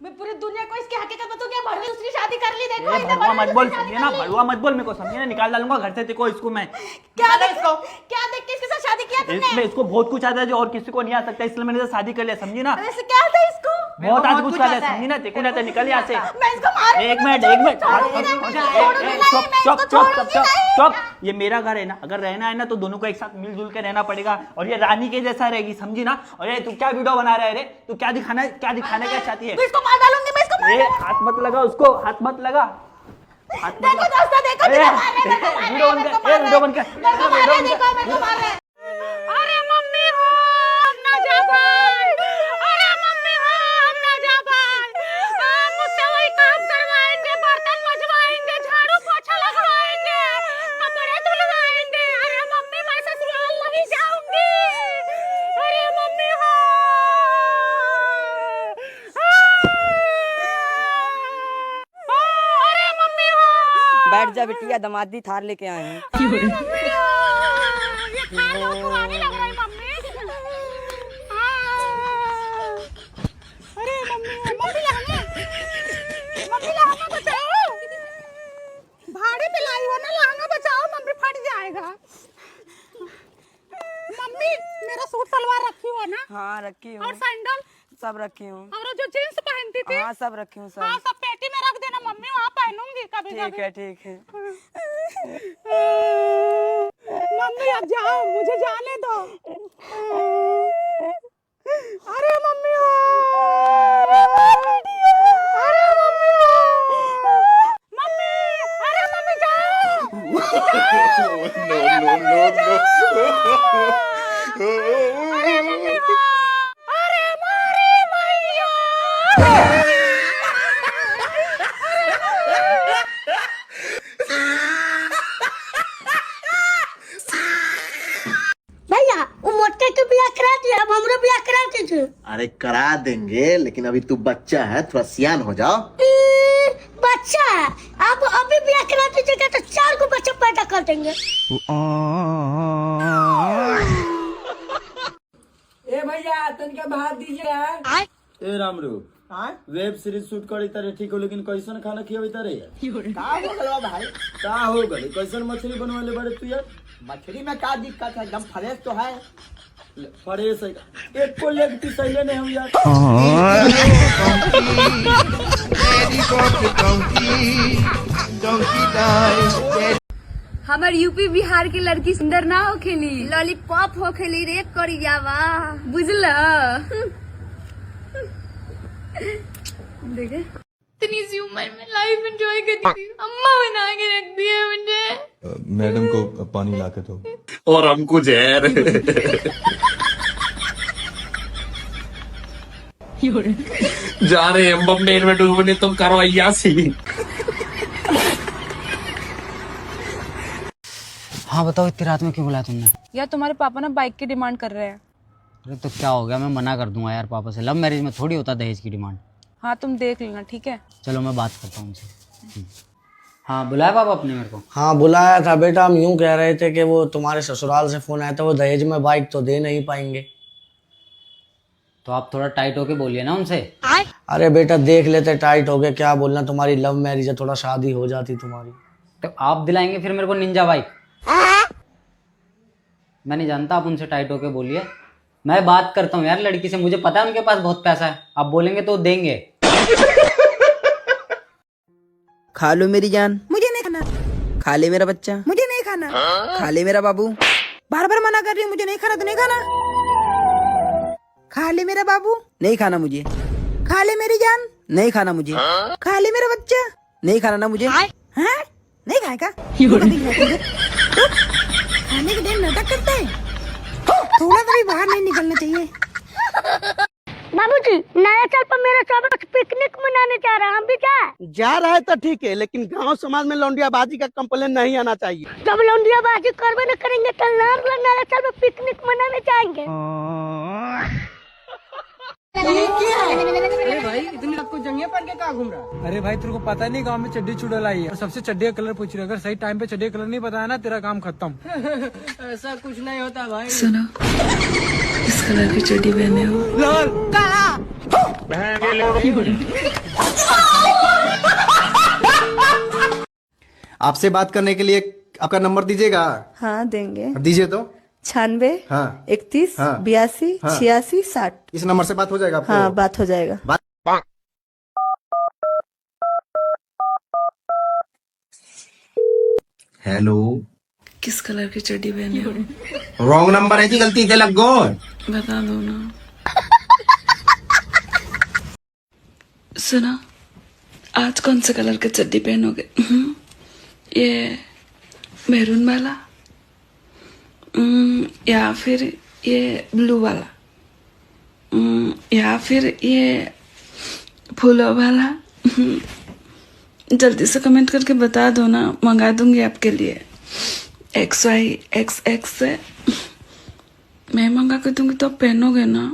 मैं पूरी दुनिया को इसकी हकीकत बताऊंगी। भड़वे दूसरी शादी कर ली। देखो भड़वा मत बोल, समझे ना, भड़वा मत बोल। मेरे को समझे ना, निकाल डालूंगा घर से तेको इसको मैं। क्या देख के इसके साथ शादी किया तुमने? इसको बहुत कुछ आता है जो और किसी को नहीं आ सकता, इसलिए मैंने शादी कर लिया, समझी ना। ऐसे क्या आता है इसको? बहुत आज कुछ आता है, समझी ना। तेको नहीं, निकल यहाँ से। मैं इसको मार। एक मिनट चुप। ये मेरा घर है ना, अगर रहना है ना तो दोनों को एक साथ मिलजुल के रहना पड़ेगा, और ये रानी के जैसा रहेगी, समझी ना। और ये तू क्या वीडियो बना रहा है रे? तू क्या दिखाने क्या चाहती है? मैं इसको मार डालूंगी, मैं इसको मार। हाथ मत लगा उसको, हाथ मत लगा। देखो दोस्तों, देखो वीडियो बन के देखो मार रहे। अरे मम्मी हो ना जा भाई, अरे मम्मी हो ना जा भाई। मुझसे वही काम करवाएंगे, बर्तन मजवाएंगे, झाड़ू पोछा लगवाएंगे, कपड़े धुलवाएंगे। अरे मम्मी मैं ससुराल नहीं जाऊंगी। अरे मम्मी हो। अरे मम्मी हो। बैठ जा बिटिया, दमादी थार लेके आए हैं। पुरानी लग रही मम्मी। अरे मम्मी लहंगा बचाओ। भाड़े पे लाई हो ना, लहंगा बचाओ, मम्मी फट जाएगा। मम्मी मेरा सूट सलवार रखी हो ना? हाँ रखी हूँ। और सैंडल सब रखी हूँ। और जो जींस पहनती थी? हाँ सब रखी हूँ। हाँ सब पेटी में रख देना मम्मी, वहाँ पहनूंगी कभी। ठीक है। मम्मी अब जाओ, मुझे जाने दो। अरे मम्मी हो। अरे मम्मी हो। मम्मी, अरे मम्मी जाओ। अरे मम्मी हो। अरे मारी मैया। भैया वो मोटे के ब्याह करा दिया, अब हमरो ब्याह करा दीजिए। अरे करा देंगे, लेकिन अभी तू बच्चा है, थोड़ा सियान हो जाओ। बच्चा है, आप अभी ब्याह करा दीजिएगा तो 4 को बच्चा पैदा कर देंगे। ए भैया तनिका भात दीजिए यार। ए रामरू, वेब सीरीज शूट करी तारे ठीक हो, लेकिन कैसन खाना खियावी तारे यार? का हो गया भाई? का हो गई? कैसन मछली बनवाले बड़े तू यार? मछली में का दिक्कत है? एकदम फ्रेश तो है। फ्रेश है, एक को लेग पीस ले नहीं हम यार। हमार यूपी बिहार की लड़की सुंदर ना हो खेली, लॉलीपॉप हो खेली, रेप करी जावा, बुझल? देखे इतनी सी उम्र में लाइफ एंजॉय करती थी, अम्मा बना के रख दिया मुझे। मैडम को पानी ला के दो। और हमको जहर। जा रहे हैं बम्बे में डूबने, तुम करो अय्यासी। हाँ बताओ, इतनी रात में क्यों बुलाया तुमने? यार तुम्हारे पापा ना बाइक की डिमांड कर रहे हैं। अरे तो क्या हो गया, मैं मना कर दूंगा यार पापा से। लव मैरिज में थोड़ी होता दहेज की डिमांड। हाँ तुम देख लेना, ठीक है? चलो मैं बात करता हूँ उनसे। हाँ बुलाया पापा अपने मेरे को? हाँ बुलाया था बेटा। हम यूं कह रहे थे कि वो तुम्हारे ससुराल से फोन आया था, वो दहेज में बाइक तो दे नहीं पाएंगे। तो आप थोड़ा टाइट होके बोलिए ना उनसे। अरे बेटा देख लेते, टाइट हो गए, क्या बोलना, तुम्हारी लव मैरिज है, थोड़ा शादी हो जाती तुम्हारी। तो आप दिलाएंगे फिर मेरे को निंजा बाइक? मैं नहीं जानता, आप उनसे टाइट होके बोलिए। मैं बात करता हूँ यार लड़की से, मुझे पता है उनके पास बहुत पैसा है, आप बोलेंगे तो देंगे। खा लो मेरी जान। मुझे नहीं खाना। खा ले मेरा बच्चा। मुझे नहीं खाना। खा ले मेरा बाबू। बार बार मना कर रही हूँ, मुझे नहीं खाना तो नहीं खाना। खा ले मेरा बाबू। नहीं खाना मुझे। खा ले मेरी जान। नहीं खाना मुझे। खा ले मेरा बच्चा। नहीं खाना ना मुझे। हाँ? नहीं खाएगा? खाने के टाइम नाटक करते हैं, थोड़ा सा भी बाहर नहीं निकलना चाहिए। बाबूजी नया साल पर मेरा सब पिकनिक मनाने जा रहा है, हम भी जाए? जा रहा है तो ठीक है, लेकिन गांव समाज में लौंडियाबाजी का कंप्लेन नहीं आना चाहिए। जब लौंडियाबाजी करवे न करेंगे तो नया साल पर पिकनिक मनाने जाएंगे। अरे भाई इतनी रात को जंगिया पहन के कहाँ घूम रहा है? अरे भाई तेरे को पता नहीं, गांव में चड्डी चुड़ैल आई है और सबसे चड्डी का कलर पूछ रही है। अगर सही टाइम पे चड्डी का कलर नहीं बताया ना, तेरा काम खत्म। ऐसा कुछ नहीं होता भाई। सुनो, इस कलर की चड्डी पहने हो। लाल। आपसे बात करने के लिए आपका नंबर दीजिएगा। हाँ देंगे। दीजिए तो। 96 हाँ 31 हाँ 82 हाँ 86 60। इस नंबर से बात हो जाएगा आपको? हाँ बात हो जाएगा। हेलो, किस कलर की चड्डी पहनी हो? रॉन्ग नंबर है जी, गलती से लग गो। बता दो ना। सुना, आज कौन से कलर की चड्डी पहनोगे? ये मैरून वाला या फिर ये ब्लू वाला या फिर ये फूलों वाला? जल्दी से कमेंट करके बता दो ना, मंगा दूंगी आपके लिए। XY XX से मैं मंगा के दूंगी तो आप पहनोगे ना?